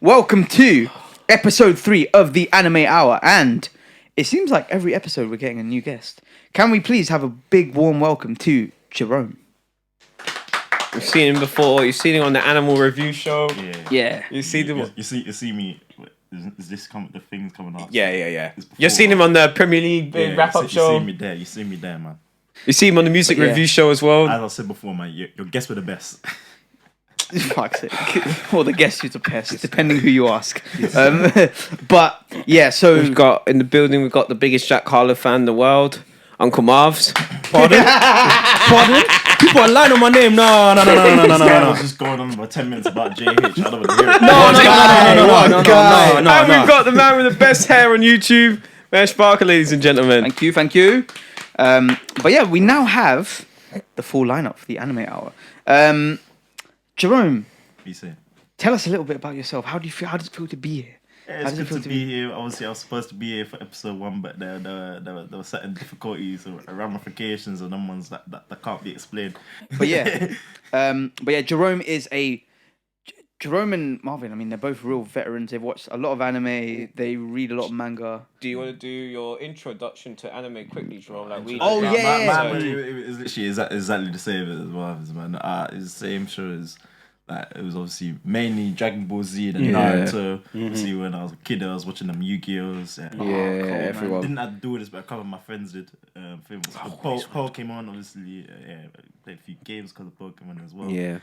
Welcome to episode 3 of the Anime Hour, and it seems like every episode we're getting a new guest. Can we please have a big warm welcome to Jerome? You've seen him before. You've seen him on the Animal Review Show. Yeah. You see him. You see me. Is this the things coming up? Yeah. You've seen him on the Premier League wrap-up show. You see me there, man. You see him on the music review show as well. As I said before, man, your guests were the best. Fuck's sake. Or the guest who's a pest, depending who you ask. But yeah, so We've got in the building. We've got the biggest Jack Harlow fan in the world, Uncle Marv's. Pardon? People are lying on my name. No. I was just going on about 10 minutes about JH. I don't want to hear it. No. And we've got the man with the best hair on YouTube, Mahesh Barker, ladies and gentlemen. Thank you. But yeah, we now have the full lineup for the Anime Hour. Jerome, tell us a little bit about yourself. How do you feel? How does it feel to be here? Yeah, it's good to be here. Obviously, I was supposed to be here for episode 1, but there were certain difficulties or ramifications and them ones that can't be explained. But yeah, Jerome and Marvin, I mean, they're both real veterans. They've watched a lot of anime. They read a lot of manga. Do you want to do your introduction to anime quickly, Jerome? Like we Oh, yeah. It was literally exactly the same as Marvin's, man. It's the same show as. Like, it was obviously mainly Dragon Ball Z and Naruto. Obviously, when I was a kid, I was watching them Yu-Gi-Ohs. Everyone. Didn't have to do this, but a couple of my friends did. Pokemon, obviously. Played a few games because of Pokemon as well. Yeah.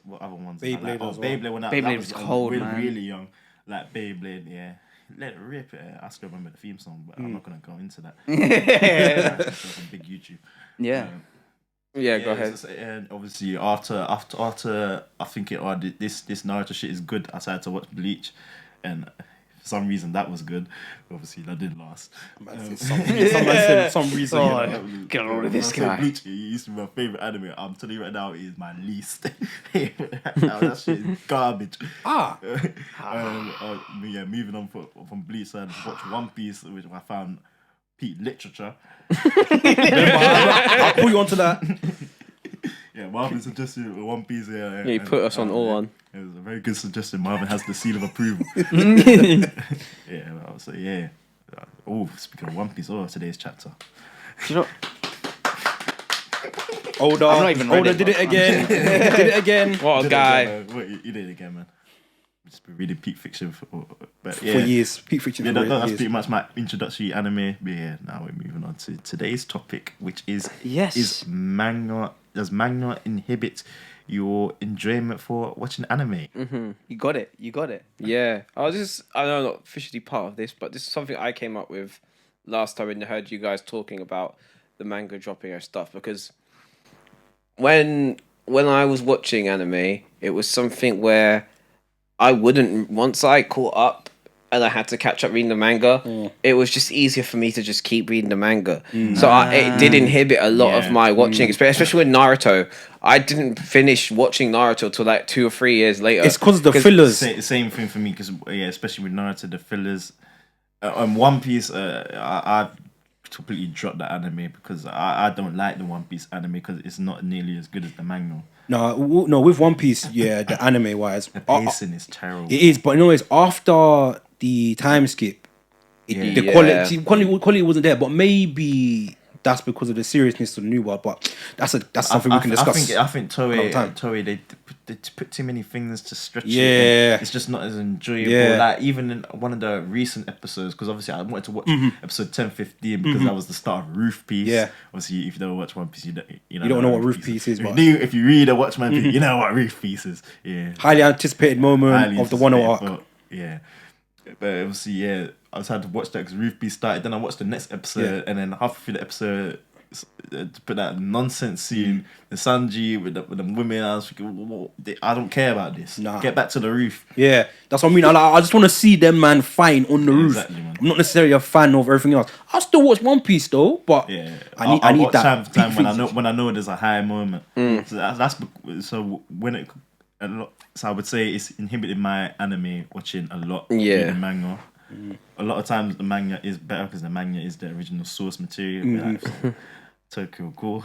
What other ones? Beyblade as well. Beyblade was cold, man. Really young. Like Beyblade, yeah. Let it rip. I still remember the theme song, but I'm not going to go into that. It's on big YouTube. Yeah. Yeah, go ahead. And obviously, after I think this Naruto shit is good, I decided to watch Bleach, and for some reason that was good. Obviously, that didn't last. Some reason. Get on with this guy. Bleach used to be my favorite anime. I'm telling you right now, it is my least. That shit is garbage. Moving on from Bleach, I watched One Piece, which I found peak literature. I'll pull you onto that. Yeah, Marvin suggested One Piece. Yeah, He put us on all on. It was a very good suggestion. Marvin has the seal of approval. Oh, speaking of One Piece, today's chapter. Do you know? Older. I'm not even ready. Older did it again. What a guy. You did it again, man. Just been reading peak fiction for years. Peak fiction for that's years. pretty much my introductory anime. But yeah, now we're moving on to today's topic, which is manga. Does manga inhibit your enjoyment for watching anime? Mm-hmm. You got it. Yeah. I know not officially part of this, but this is something I came up with last time when I heard you guys talking about the manga dropping and stuff, because when I was watching anime, it was something where I wouldn't, once I caught up and I had to catch up reading the manga, it was just easier for me to just keep reading the manga. So it did inhibit a lot of my watching experience, especially with Naruto. I didn't finish watching Naruto till like 2 or 3 years later. It's because of the fillers. Same thing for me, because especially with Naruto, the fillers. On One Piece, I've completely dropped that anime because I don't like the One Piece anime because it's not nearly as good as the manga. No, with One Piece, the anime wise, the pacing is terrible. It is, but anyways, after the time skip, the quality wasn't there. But maybe that's because of the seriousness of the new world. But that's something we can discuss. I think Toei they put too many things to stretch it. Yeah, it's just not as enjoyable. Yeah. Like even in one of the recent episodes, because obviously I wanted to watch episode 10-15 because that was the start of Roof Piece. Yeah. Obviously, if you don't watch One Piece, you don't know what Roof Piece is. But if you read or watch One Piece, you know what Roof Piece is. Yeah. Highly anticipated moment of the Wano arc. Yeah. But obviously, I was had to watch that because Roof Piece started. Then I watched the next episode, and then halfway through the episode, to put that nonsense scene, the Sanji with the women. I was thinking, I don't care about this. Nah. Get back to the roof. Yeah, that's what I mean. I just want to see them man fighting on the roof. Exactly, man. I'm not necessarily a fan of everything else. I still watch One Piece though, but I need that time when I know there's a high moment. So I would say it's inhibited my anime watching a lot. Reading manga. A lot of times the manga is better because the manga is the original source material. Tokyo Ghoul.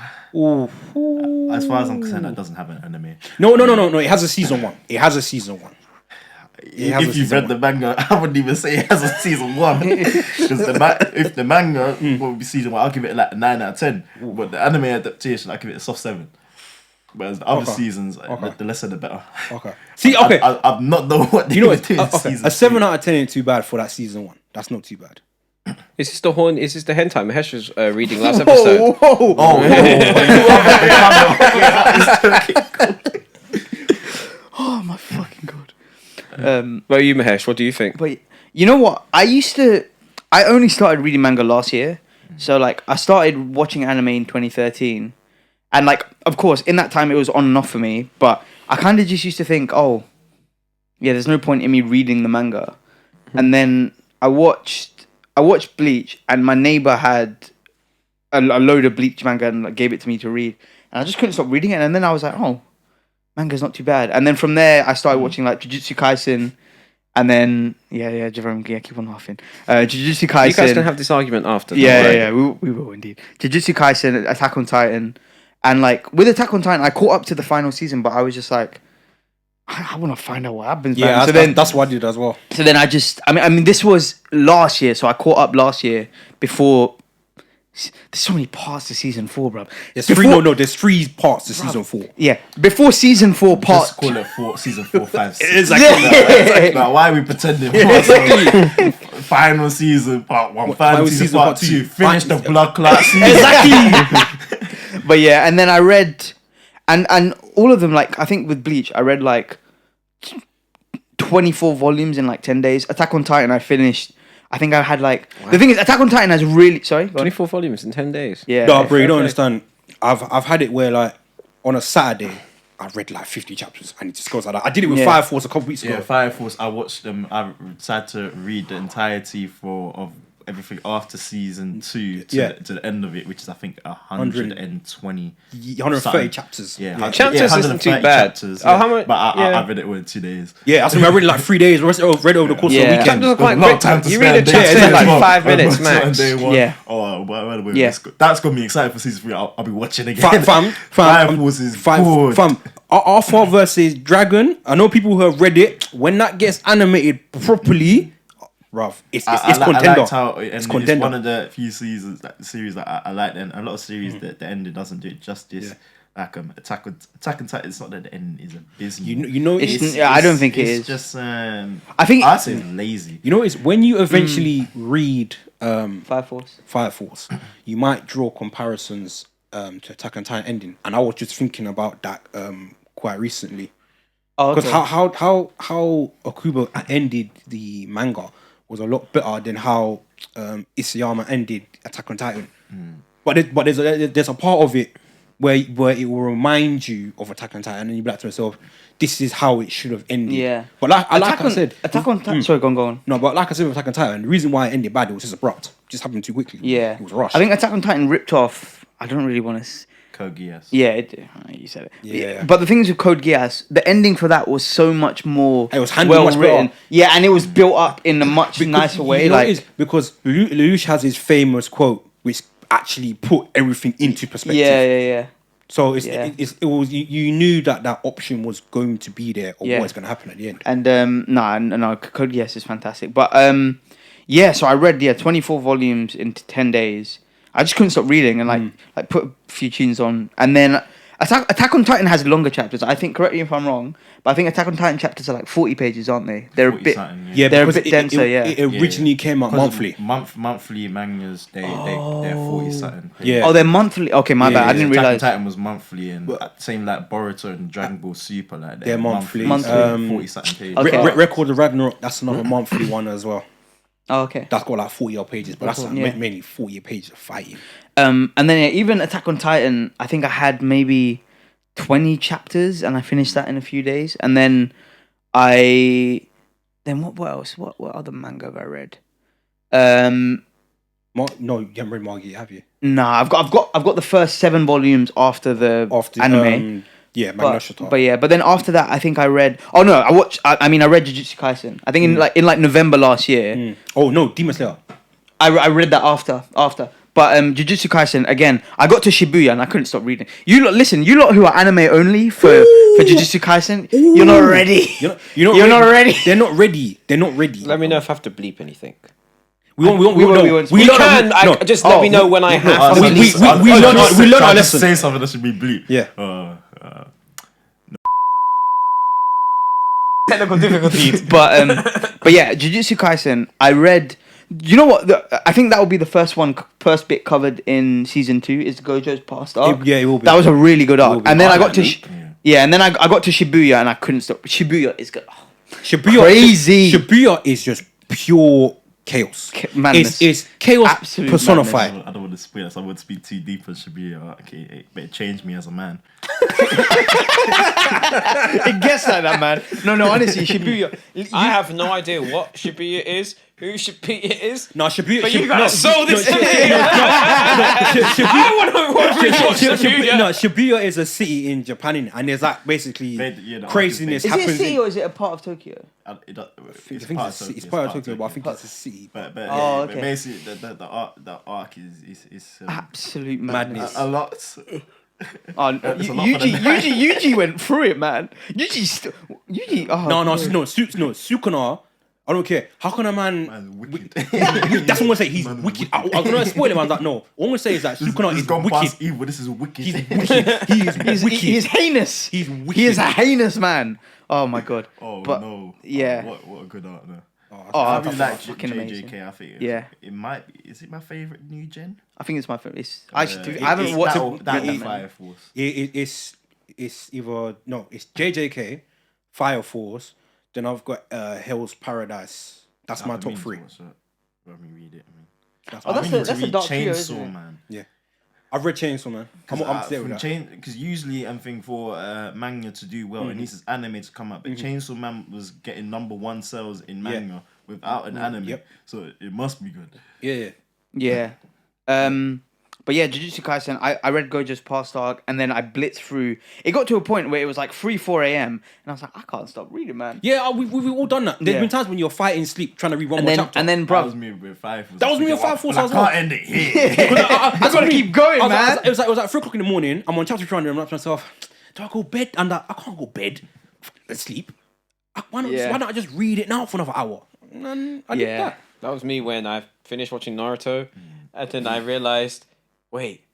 As far as I'm concerned, that doesn't have an anime. No. It has a season 1. if you've read the manga, I wouldn't even say it has a season 1 because if the manga would be season 1, I'll give it like a 9 out of 10. But the anime adaptation, I give it a soft 7. Whereas the other seasons, the lesser the better. Okay. See, okay. I've not known what they were doing. A 7 out of 10 ain't too bad for that season 1. That's not too bad. Is this the hentai Mahesh was reading last episode? Oh my fucking god. Well, you Mahesh, what do you think? But you know what? I only started reading manga last year. So like I started watching anime in 2013. And like of course in that time it was on and off for me, but I kind of just used to think, oh, yeah, there's no point in me reading the manga. And then I watched Bleach, and my neighbor had a load of Bleach manga and like, gave it to me to read, and I just couldn't stop reading it. And then I was like, oh, manga's not too bad. And then from there I started watching like Jujutsu Kaisen, and then Jerome, keep on laughing. Jujutsu Kaisen. You guys can have this argument after. Yeah, we will indeed. Jujutsu Kaisen, Attack on Titan, and like with Attack on Titan, I caught up to the final season, but I was just like, I want to find out what happens. Yeah, man. That's what I did as well. So then I mean, this was last year, so I caught up last year before. There's so many parts to season 4, bro. There's 3 parts to season 4. Yeah, before season 4 part. Just call it season 4, 5, 6. Exactly. Like, why are we pretending? Final season part 1, final season part 2. Finish the blood clot season. Exactly. But yeah, and then I read, and all of them, like I think with Bleach, I read like 24 volumes in like 10 days. Attack on Titan, I finished. I think I had like the thing is, Attack on Titan has really 24 volumes in 10 days. Yeah, no, bro, you don't understand. I've had it where like on a Saturday I read like 50 chapters and it just goes like that. I did it with Fire Force a couple weeks ago. Yeah, Fire Force. I watched them. I decided to read the entirety of everything after season 2 to the end of it, which is I think 120, 130 chapters. Yeah, chapters isn't too bad. Chapters, Oh, how much? But I read it within 2 days. Yeah, I read it like 3 days. Read over the course of the weekend. Chapters are quite Not quick. time to You read a spend chapter in like well. 5 minutes max. Yeah. Oh, well, Yeah. that's got me excited for season 3. I'll be watching again. Fire Force is good. Fam, Alpha versus Dragon. I know people who have read it. When that gets animated properly, bruv, it's contender. I liked how it's contender. one of the few series that I like, and a lot of series that the ending doesn't do it justice. Yeah. Like Attack on Titan, it's not that the ending is abysmal. You know, I don't think it is. It's just I think I'd say lazy. You know, it's when you eventually read Fire Force, you might draw comparisons to Attack on Titan ending, and I was just thinking about that quite recently. Because how Okubo ended the manga was a lot better than how Isayama ended Attack on Titan. But there's a part of it where it will remind you of Attack on Titan, and you'll be like to yourself, this is how it should have ended. Yeah. But like I said, Attack on Titan. Sorry, go on. No, but like I said with Attack on Titan, the reason why it ended bad, it was just abrupt. It just happened too quickly. Yeah. It was rushed. I think Attack on Titan ripped off. I don't really want to. Code Geass. Yeah, you said it. Yeah. But the thing is with Code Geass, the ending for that was so much more it was handled much better. Yeah, and it was built up in a much nicer way. You know like it is? Because Lelouch has his famous quote, which actually put everything into perspective. Yeah. So it was you knew that option was going to be there or what's going to happen at the end. And no, Code Geass is fantastic. But so I read 24 volumes in 10 days. I just couldn't stop reading and like put a few tunes on, and then Attack on Titan has longer chapters. I think, correct me if I'm wrong, but I think Attack on Titan chapters are like 40 pages, aren't they? They're a bit they're a bit denser. It originally came out monthly. Monthly mangas, they're 40 something. Yeah. Oh, they're monthly. Okay, my bad. I didn't realize. Attack on Titan was monthly, and same like Boruto and Dragon Ball Super, like they're monthly. 40 something pages. Okay. Record of Ragnarok, that's another monthly one as well. Oh, okay. That's got like 40-odd pages, but that's mainly 40 pages of fighting. And then even Attack on Titan, I think I had maybe 20 chapters, and I finished that in a few days. And then what else? What other manga have I read? No, you haven't read Manga, have you? Nah, I've got the first 7 volumes after the anime. But then after that, I think I read. Oh no, I read Jujutsu Kaisen. I think in November last year. Oh no, Demon Slayer. I read that after. But Jujutsu Kaisen again. I got to Shibuya and I couldn't stop reading. You lot who are anime only for for Jujutsu Kaisen. You're not ready. You're not ready. They're not ready. They're not ready. Let me know if I have to bleep anything. We won't. Just let me know when I have to. We learn our lesson. Say something that should be bleep. Yeah. Technical difficulties. But yeah, Jujutsu Kaisen. I read. You know what? I think that will be the first bit covered in season 2 is Gojo's past arc. It will be. That was a really good arc. And then I got to and then I got to Shibuya and I couldn't stop. Shibuya is good. Shibuya, crazy. Shibuya is just pure chaos. Madness. It's chaos Absolute personified. I don't want to spoil this. I won't speak too deep. It should be okay. But it changed me as a man. It gets like that, man. No, honestly, Shibuya. I have no idea what Shibuya is, who Shibuya is. No, Shibuya. But you gotta sow this. I want to watch Shibuya. No, Shibuya is a city in Japan, and there's like basically craziness Is it a happens. city or is it a part of Tokyo? I think it's part of Tokyo, but I think it's a city. But okay. basically the arc is Absolute madness. a lot. Yuji went through it, man. Yuji. No, Sukuna. I don't care. How can a man? Wicked. That's what I'm gonna say. He's wicked. I'm gonna spoil him. I'm like, no. What I'm gonna say is that Sukuna is gone wicked. past evil. This is wicked. He's wicked. He is wicked. He's heinous. He's wicked. He is a heinous man. Oh my god. Oh but, no. Yeah. What a good art though. I really like fucking amazing. JJK. I think it might be. Is it my favorite new gen? I think it's my favorite. I haven't watched that it. Fire Force. It's either it's JJK, Fire Force. Then I've got Hell's Paradise. That's my top 3. Let me read it. That's a dark trio, isn't it? Man. Yeah, I've read Chainsaw Man. I'm there with that. Because usually I'm thinking for manga to do well, it needs its anime to come out. But Chainsaw Man was getting #1 sales in manga without an anime, so it must be good. Yeah. But yeah, Jujutsu Kaisen, I read Gojo's past arc and then I blitzed through. It got to a point where it was like 4 a.m. and I was like, I can't stop reading, man. Yeah, we've all done that. There's been times when you're fighting sleep, trying to read one more chapter. And then, That bro, was me with Fire Force. That was me with Fire Force as well. I can't end it here. I gotta keep going, man. It was like 3 o'clock in the morning. I'm on chapter 300 and I'm like to myself, do I go bed? And I can't go bed. Let's sleep. Why not I just read it now for another hour? And I did that. That was me when I finished watching Naruto, and then I realized, wait,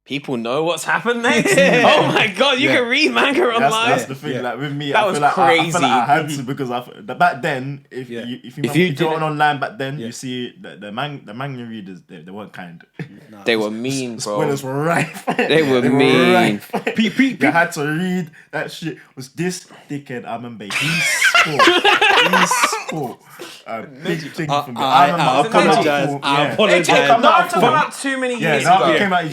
people know what's happened next. Oh my god, you can read manga online. That's the thing. Like with me, That was crazy. I feel like I had to because back then, if you went online back then, you see the manga readers they weren't kind. They were mean, bro. Spoilers were rife. They were mean. You had to read that shit. Was this dickhead? I remember he sport. Big thing for me. I apologize. Naruto came out too many years ago. It came out so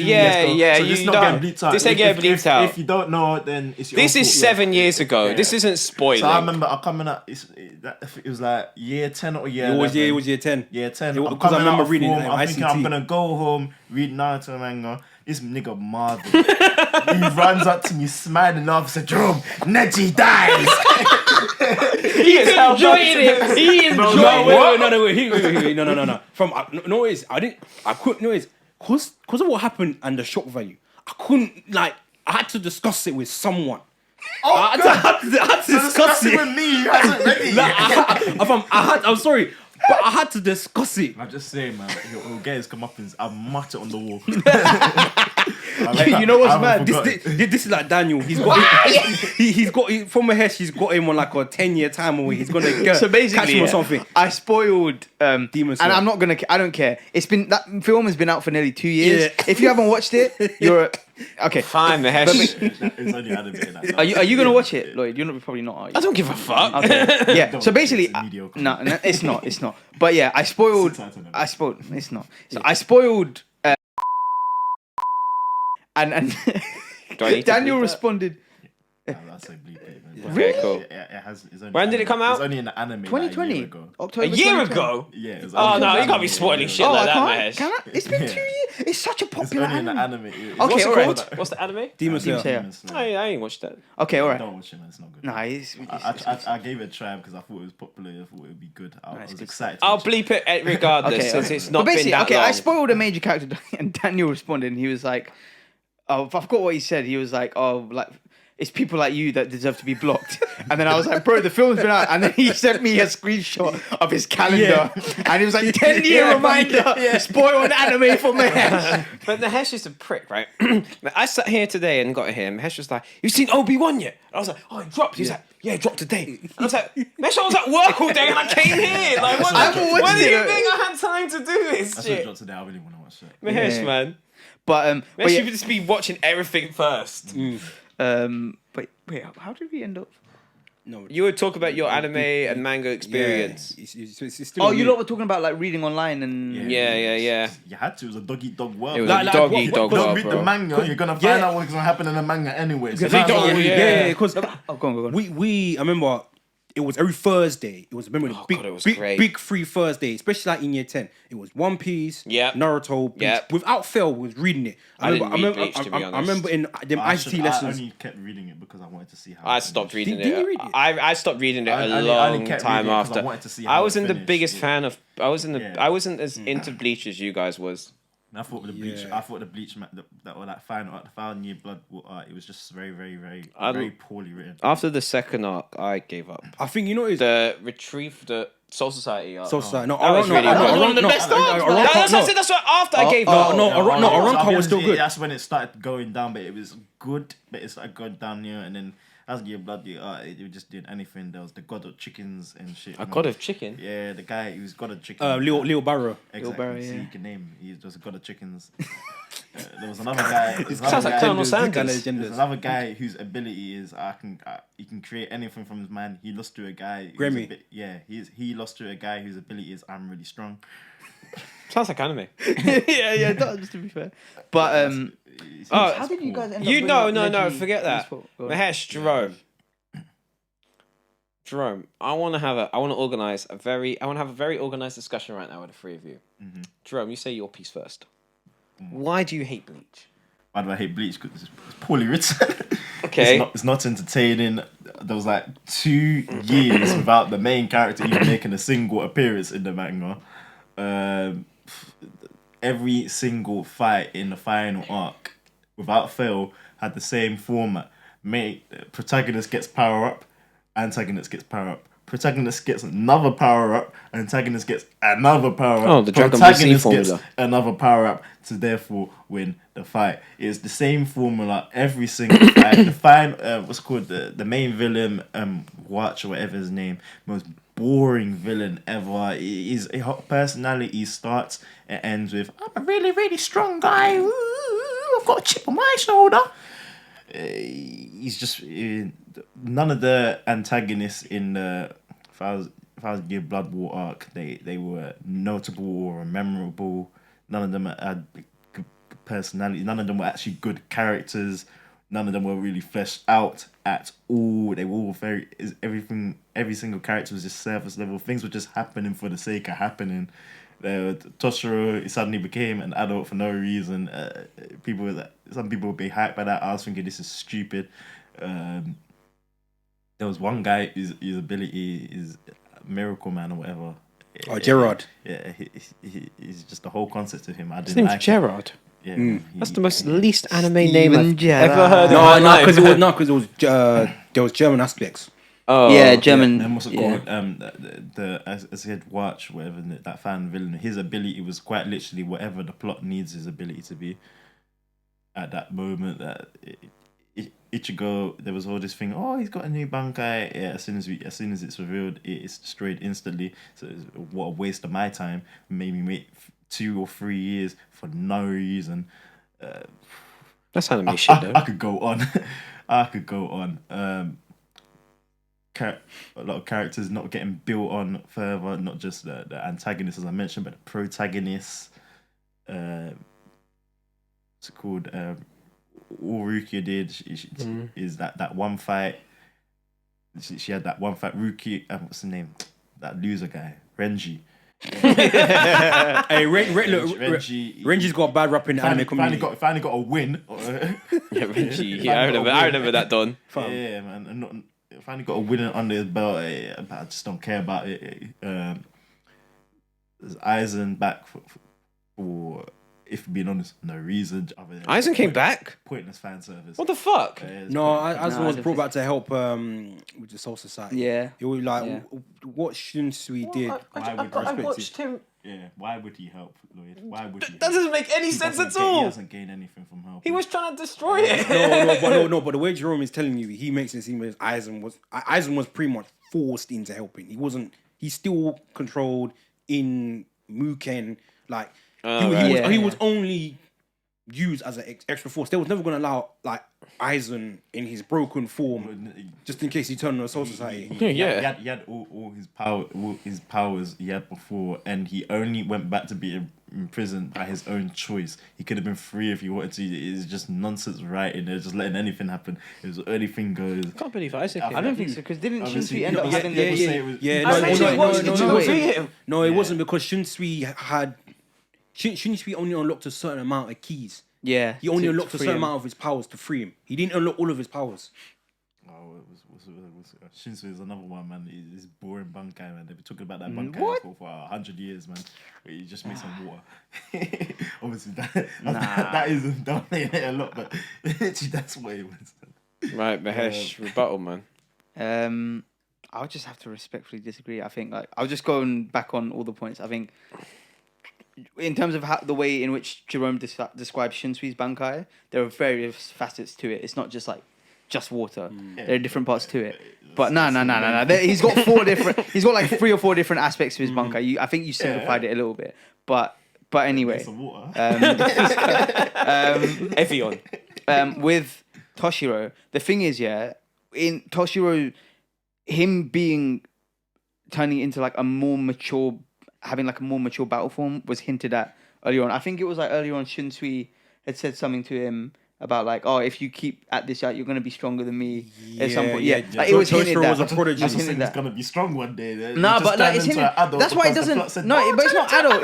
this not getting bleeped out. This ain't getting bleeped out. If you don't know, then it's your This own is fault. 7 years ago. This isn't spoiling. So I remember I coming out. It was like year 10 or year 11. It was year 10. Year 10. Because I remember reading it. I'm thinking I'm gonna go home, read Naruto manga. This nigga Marvin, he runs up to me smiling off, said, "Jerome, Neji dies." He is enjoying it. He enjoyed it. No. From I couldn't know it because of what happened and the shock value. I couldn't I had to discuss it with someone. I had to discuss it with me. You hasn't ready. I'm sorry, but I had to discuss it. I'm just saying, man. You'll get his comeuppance. I'll march it on the wall. You know what's mad? This is like Daniel. He's got from Mahesh. He's got him on like a 10-year time away. He's gonna so basically, catch him or something. I spoiled Demon Slayer. and I'm not gonna. I don't care. That film has been out for nearly 2 years. Yeah. If you haven't watched it, you're okay. Fine, Mahesh. It's only had a bit of that. Are you gonna watch it, Lloyd? You're probably not. Are you? I don't give a fuck. Okay. Yeah. So basically, It's mediocre. no, it's not. It's not. But yeah, I spoiled. It's not. So I spoiled. And Do I need to Daniel bleep that? responded. That's like bleep it, man. Okay, cool. It's only When did it come out? It's only in the anime. 2020, Like, a year ago. October. A year 2020. ago? Yeah. It was Oh only no, in the you can't be anime, spoiling yeah. shit Oh, like I that, can't. Mahesh. Can I? It's been 2 years. It's such a It's popular only in the anime. anime. Okay, What's it alright. called? What's the anime? Demon Slayer. Slayer. I ain't watched that. Okay, all right. Don't watch it, man. It's not good. Nah, I gave it a try because I thought it was popular. I thought it would be good. I was good excited. to I'll watch it. bleep it regardless since it's not but been basically, that long. I spoiled a major character, and Daniel responded, and he was like, "Oh, I forgot what he said. He was like, oh, like." it's people like you that deserve to be blocked. And then I was like, bro, the film's been out. And then he sent me a screenshot of his calendar. And it was like, 10-year reminder, spoiled anime for Mahesh. But Mahesh is a prick, right? I sat here today and got here. Mahesh was like, "You've seen Obi-Wan yet?" And I was like, "Oh, it dropped." He's like, "Yeah, it dropped today." And I was like, "Mahesh, I was at work all day and I came here. Like, when do you think I had time to do this That's shit?" what dropped today. I really want to watch it. Mahesh, man. But Mahesh should just be watching everything first. but wait, how did we end up? No, You would talk about your anime and manga experience. It's still Oh, you lot were talking about like reading online and Yeah. You had to. It was a dog eat dog world. It was Like- a like, dog what- eat what- dog Because world, read the bro. manga, you're gonna find out what's gonna happen in the manga anyway. So They don't, yeah. because Oh, go on. we I remember it was every Thursday. It was remember the God, it was great. big free Thursday, especially like in year 10. It was One Piece, Yep. Naruto, Bleach. Yep. Without fail, was reading it. I didn't read Bleach, to be I honest. remember in them ICT I lessons. only kept reading it because I wanted to see how. I it stopped finished. reading Didn't it. you read it? I stopped reading it I a only long kept time reading it 'cause I after. wanted to see I how it wasn't the finished, biggest yeah. fan of. I wasn't as Mm. into Bleach as you guys was. I thought the bleach. Yeah. I thought the bleach that were like final year blood. It was just very, very, very, I very don't- poorly written. After the second arc, I gave up. I think you know is The retrieve the Soul Society arc. so sorry. No, That was really good. That was one of the best arcs, man. That's what after I gave up. Aronco was still good. That's when it started going down, but it was good. But it started going down here, and then as your blood, it was just doing anything. There was the god of chickens and shit. A god of chicken. Yeah, the guy who was god of chickens. Leo Barrow. Exactly. Barrow, See, yeah. you can name. He's just a god of chickens. There was another guy. Sounds like Colonel Sanders. There's another guy whose ability is he can create anything from his mind. He lost to a guy. who's Grammy. a bit- he lost to a guy whose ability is I'm really strong. Sounds like anime. yeah, it does, to be fair. But Oh, how did you guys end up? You bringing no, up no, Neji forget in that. this Go on. Mahesh, Jerome, I want to have a very organized discussion right now with the three of you. Mm-hmm. Jerome, you say your piece first. Why do you hate Bleach? Why do I hate Bleach? Because it's poorly written. Okay. It's not entertaining. There was like 2 years without the main character even making a single appearance in the manga. Every single fight in the final arc, without fail, had the same format. Protagonist gets power up, antagonist gets power up. Protagonist gets another power up, antagonist gets another power up. Oh, the Dragon Ball Z Protagonist formula. gets another power up to therefore win the fight. It's the same formula every single fight. The final, what's called the main villain, Watch or whatever his name, most boring villain ever. His personality starts and ends with I'm a really, really strong guy. Ooh, I've got a chip on my shoulder. He's just none of the antagonists in the Thousand Year Blood War arc. They were notable or memorable. None of them had personality. None of them were actually good characters. None of them were really fleshed out at all. They were all every single character was just surface level. Things were just happening for the sake of happening. Toshiro suddenly became an adult for no reason. Some people would be hyped by that. I was thinking this is stupid. There was one guy whose ability is Miracle Man or whatever. Oh, Gerard. Yeah, he's just the whole concept of him. I His didn't name's like it. Gerard. Yeah, That's the most least anime name I've Gerrard. ever heard. in my life. Because it was there was German aspects. Oh, Yeah, German. And what's it yeah. called? As I said, Watch, whatever that fan villain. His ability was quite literally whatever the plot needs his ability to be. At that moment, that Ichigo, there was all this thing. Oh, he's got a new Bankai. Yeah, as soon as it's revealed, it's destroyed instantly. So what a waste of my time. Made me wait 2 or 3 years for no reason. that's anime shit, though. I could go on. I could go on. A lot of characters not getting built on further, not just the antagonists as I mentioned, but the protagonists. What's it called? All Rukia did is that one fight. She had that one fight. Rukia, what's the name? That loser guy, Renji. Hey, Renji. Renji's got a bad rap in the anime community. Finally got a win. Yeah, Renji. Yeah, I remember that, Don. Yeah, man. And not, finally got a win under his belt. But I just don't care about it. There's Aizen back for if being honest, no reason other than Aizen came back. Pointless fan service. What the fuck? No, Aizen was brought back to help with the Soul Society. Yeah. It was like what Shunsui did. I watched him. Yeah, why would he help, Lloyd? Why would he? That doesn't make any sense at He all. doesn't gain anything from help. He was trying to destroy it. But the way Jerome is telling you, he makes it seem as Aizen was pretty much forced into helping. He still controlled in Muken. Like he was only used as an extra force. They was never going to allow like Aizen in his broken form, just in case he turned on the Soul Society. He had all his powers he had before, and he only went back to be imprisoned by his own choice. He could have been free if he wanted to. It's just nonsense writing. They're just letting anything happen. It was anything goes. I can't believe Isaac. I don't think so, because didn't Shunsui end no, up yeah, having No, it wasn't, because Shunsui only unlocked a certain amount of keys. Yeah. He only unlocked a certain amount of his powers to free him. He didn't unlock all of his powers. Oh, Shunsui is another one, man. He's boring Bankai, man. They've been talking about that Bankai for 100 years, man. But he just makes some water. Obviously, that isn't dominating it a lot, but that's what it was. Right, Mahesh, rebuttal, man. I would just have to respectfully disagree. I think I was just going back on all the points. I think in terms of the way in which Jerome describes Shinsui's Bankai, there are various facets to it. It's not just like just water. There are different parts to it. But no. He's got He's got like 3 or 4 different aspects to his Bankai. I think you simplified it a little bit. But anyway, Evian. With Toshiro, the thing is, in Toshiro, him turning into like having like a more mature battle form was hinted at earlier on. I think it was like earlier on Shunsui had said something to him about like, oh, if you keep at this out, you're going to be stronger than me at some point. Yeah. Like, it was hinted that. Was a prodigy. He's going to be strong one day. No, but like, it's hinted. That's why it doesn't. No, but it's not adult.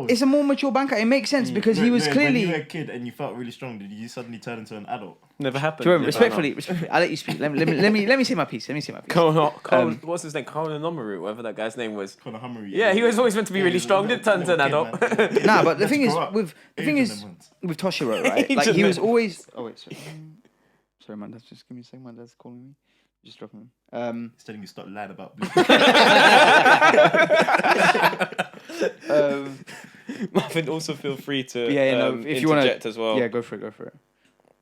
It's a more mature Bankai. It makes sense because he was clearly. When you were a kid and you felt really strong, did you suddenly turn into an adult? Never happened. Jerome, respectfully, I'll let you speak. Let me say my piece. What's his name? Konohamaru, whatever that guy's name was. Konohamaru. Yeah, he was always meant to be really strong. Didn't turn into an adult. Nah, but the thing is with Toshiro, right? Like he was always. Oh wait, sorry, my dad's just give me a second. My dad's calling me. Just dropping him. He's telling you stop lying about Bleach. Marvin, also feel free to if you want to as well. Yeah, go for it.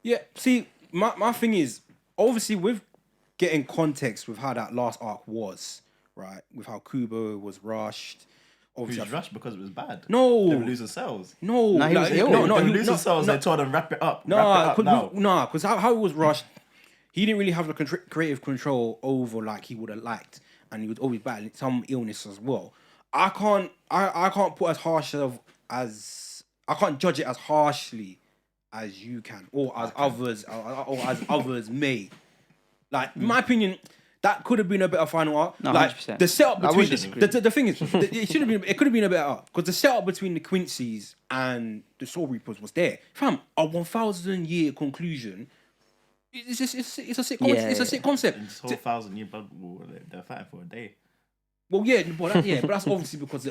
Yeah, see, my thing is, obviously, with getting context with how that last arc was, right? With how Kubo was rushed. Obviously, he was rushed because it was bad. No. They were losing cells. No. He was ill. They were losing cells. They told them, wrap it up. Because how it was rushed, he didn't really have the creative control over like he would have liked. And he was always battling some illness as well. I can't put I can't judge it as harshly as you can, or as others may. Like, in my opinion, that could have been a better final arc. No, like 100%. the setup between the thing is, it could have been a better arc because the setup between the Quincy's and the Soul Reapers was there. Fam, a 1,000-year conclusion. It's a sick concept. In this whole 1,000-year blood war, they're fighting for a day. Well, but that's obviously because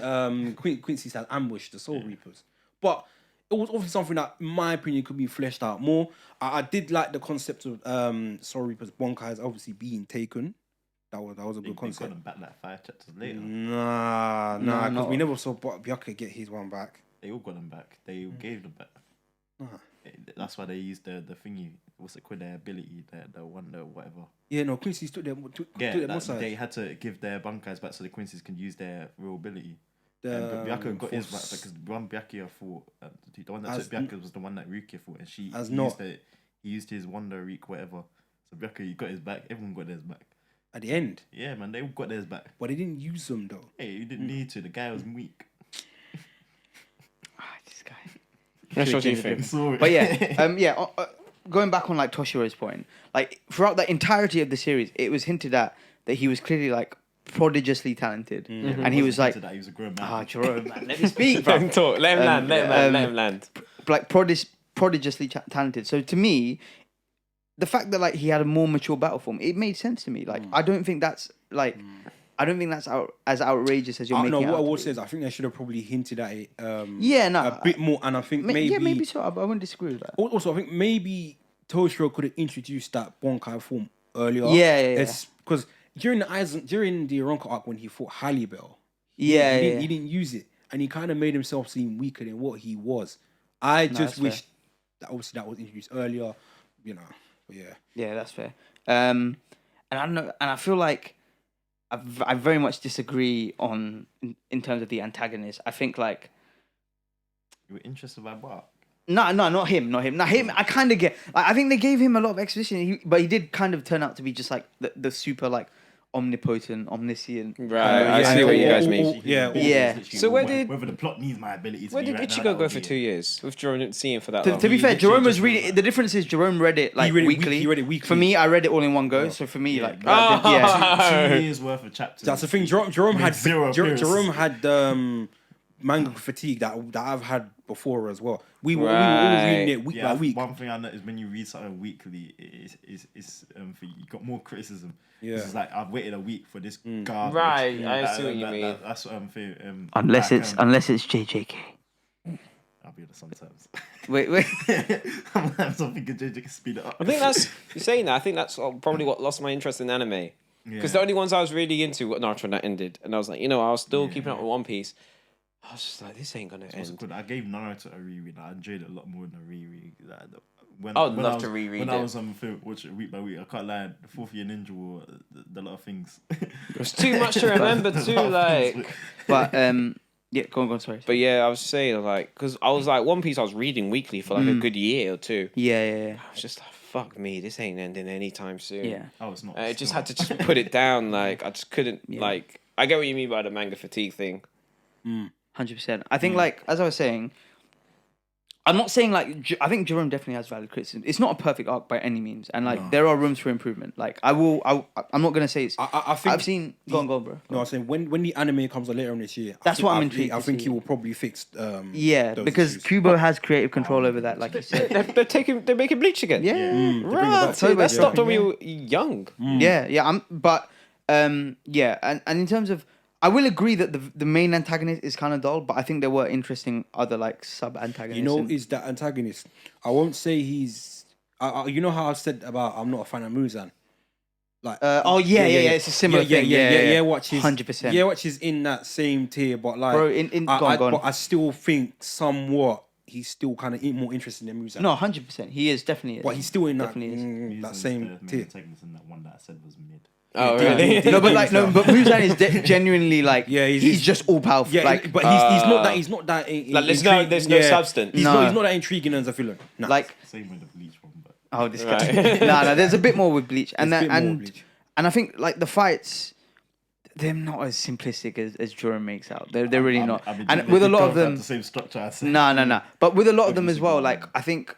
Quincy's had ambushed the Soul Reapers. But it was obviously something that, in my opinion, could be fleshed out more. I did like the concept of Soul Reapers Bonkai's obviously being taken. That was a good concept. They got them back like 5 chapters later. Nah, because we never saw Byakuya get his one back. They all got them back. They gave them back. That's why they used the thingy. What's it called? Their ability, the wonder, whatever. Yeah, no, Quincy's took them. They had to give their Bankais back so the Quincy's can use their real ability. And Byakuya got his back because one Byakuya fought. The one that took Byakuya was the one that Rukia fought, and he used his wonder reek, whatever. So Byakuya got his back. Everyone got theirs back. At the end? Yeah, man, they all got theirs back. But they didn't use them though. Hey, you didn't need to. The guy was weak. This guy. That's what you think. But yeah, going back on like Toshiro's point, like throughout the entirety of the series, it was hinted at that he was clearly like prodigiously talented, and he was like, that he was a grown man. Jerome, man, let me speak, bro. Let him talk. Let him land. Like prodigiously talented. So to me, the fact that like he had a more mature battle form, it made sense to me. Like I don't think that's like. I don't think that's as outrageous as you're making no, it what out I to will be. say is I think they should have probably hinted at it a bit more, and I think maybe so. I wouldn't disagree with that. Also, I think maybe Toshiro could have introduced that Bonkai form earlier. Yeah. Because during the Ironka arc when he fought Halibel, he didn't use it, and he kind of made himself seem weaker than what he was. I just wish that obviously that was introduced earlier, But yeah. Yeah, that's fair. And I don't know, and I feel like I very much disagree in terms of the antagonist. I think like You were interested by Bark. No, not him. Not him. I kind of get. Like, I think they gave him a lot of exposition, but he did kind of turn out to be just like the super like omnipotent, omniscient. Right, I see what you guys mean. Yeah. So whether the plot needs my abilities. Where did Ichigo go for 2 years? With Jerome didn't see him for that long. To be fair, Jerome was reading. The difference is Jerome read it like weekly. He read it weekly. For me, I read it all in one go. So for me, like 2 years worth of chapters. That's the thing. Jerome had zero appearance. Jerome had manga fatigue that I've had before as well. We were all reading it week by week. One thing I noticed when you read something weekly is you got more criticism. Yeah. It's like I've waited a week for this garbage. Right, I see what you mean. That's what I'm feeling. Unless it's JJK. I'll be honest sometimes. Wait. I'm thinking JJ can speed it up. I think that's you're saying that. I think that's probably what lost my interest in anime. Because the only ones I was really into were Naruto when that ended, and I was like, I was still keeping up with One Piece. I was just like, this ain't gonna end. Good. I gave Naruto a reread. I enjoyed it a lot more than a reread. I would love to reread when it. I was on film, watch it week by week. I can't lie. The Fourth Year Ninja War, the lot of things. It was too much to remember too. Like, But yeah, go on. Sorry. but yeah, I was saying like, because I was like One Piece, I was reading weekly for like a good year or two. Yeah. I was just like, fuck me, this ain't ending anytime soon. Yeah. Oh, it's not. I just had to just put it down. Like, I just couldn't. Like, I get what you mean by the manga fatigue thing. 100%. I think, like, as I was saying, I'm not saying, like, I think Jerome definitely has valid criticism. It's not a perfect arc by any means. And, like, there are rooms for improvement. Like, I'm not going to say it's... I think I've seen... Go on, bro. No, I'm saying when the anime comes out later on this year, That's what I'm intrigued I to think see. he will probably fix. Because issues. Kubo has creative control over that, like you said. They're making Bleach again. Yeah. Right. So That stopped when we were young. Yeah. And in terms of... I will agree that the main antagonist is kind of dull, but I think there were interesting other, like, sub-antagonists. Is that antagonist? I won't say he's... you know how I said about I'm not a fan of Muzan? Like, it's a similar thing. Yeah, watch is 100%. Yeah, watch is in that same tier, but like, Bro, go on. But I still think somewhat he's still kind of more interested in Muzan. No, 100%. He is, definitely is. But he's still in that, Definitely is. that same tier. And that one that I said was mid. Oh, really? But Muzan is genuinely like, he's just all powerful. Yeah, like, but he's not that. Like, there's no substance. He's not that intriguing as a villain. Nah. like, Same with the Bleach one, but this guy. No, there's a bit more with Bleach, and There's a bit more with and Bleach. and I think like the fights, they're not as simplistic as Jerome makes out. They're really not. And with a lot of them, the same structure. I'd say. no. But with a lot of them as well, like I think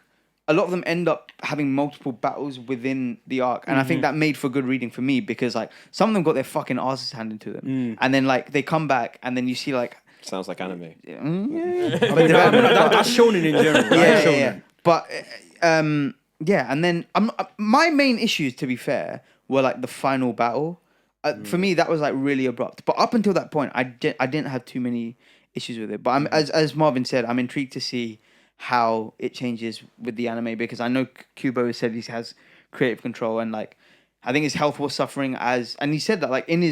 a lot of them end up having multiple battles within the arc, and I think that made for good reading for me because like some of them got their fucking asses handed to them, and then like they come back, and then you see like Sounds like anime. That's shonen in general. yeah. But and then my main issues, to be fair, were like the final battle. For me, that was like really abrupt. But up until that point, I didn't have too many issues with it. But as Marvin said, I'm intrigued to see how it changes with the anime because I know Kubo said he has creative control and like I think his health was suffering and he said that like in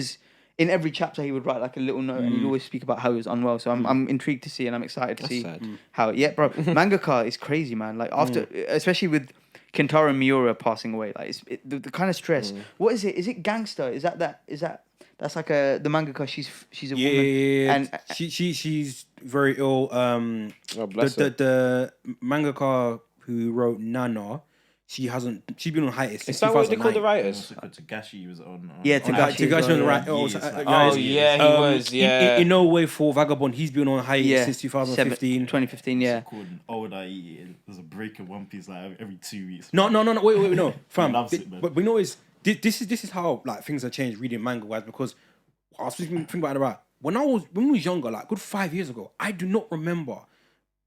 every chapter he would write like a little note and he'd always speak about how he was unwell. So I'm intrigued to see and I'm excited to see how bro, mangaka is crazy, man. Like after especially with Kentaro Miura passing away, like the kind of stress. What is it? Is it gangster? Is that that's like the mangaka? She's a woman. And she's very ill. The mangaka who wrote Nana, she's been on hiatus. Is that what they call the writers? Tagashi was on. Tagashi was on right. He was. Yeah. In no way for Vagabond, he's been on hiatus since 2015. 2015. Yeah. There's a break in One Piece like every 2 weeks. No. Wait, no, fam. Loves it, man. But we know this is how like things have changed reading manga wise because I was thinking about when we was younger, like good 5 years ago, I do not remember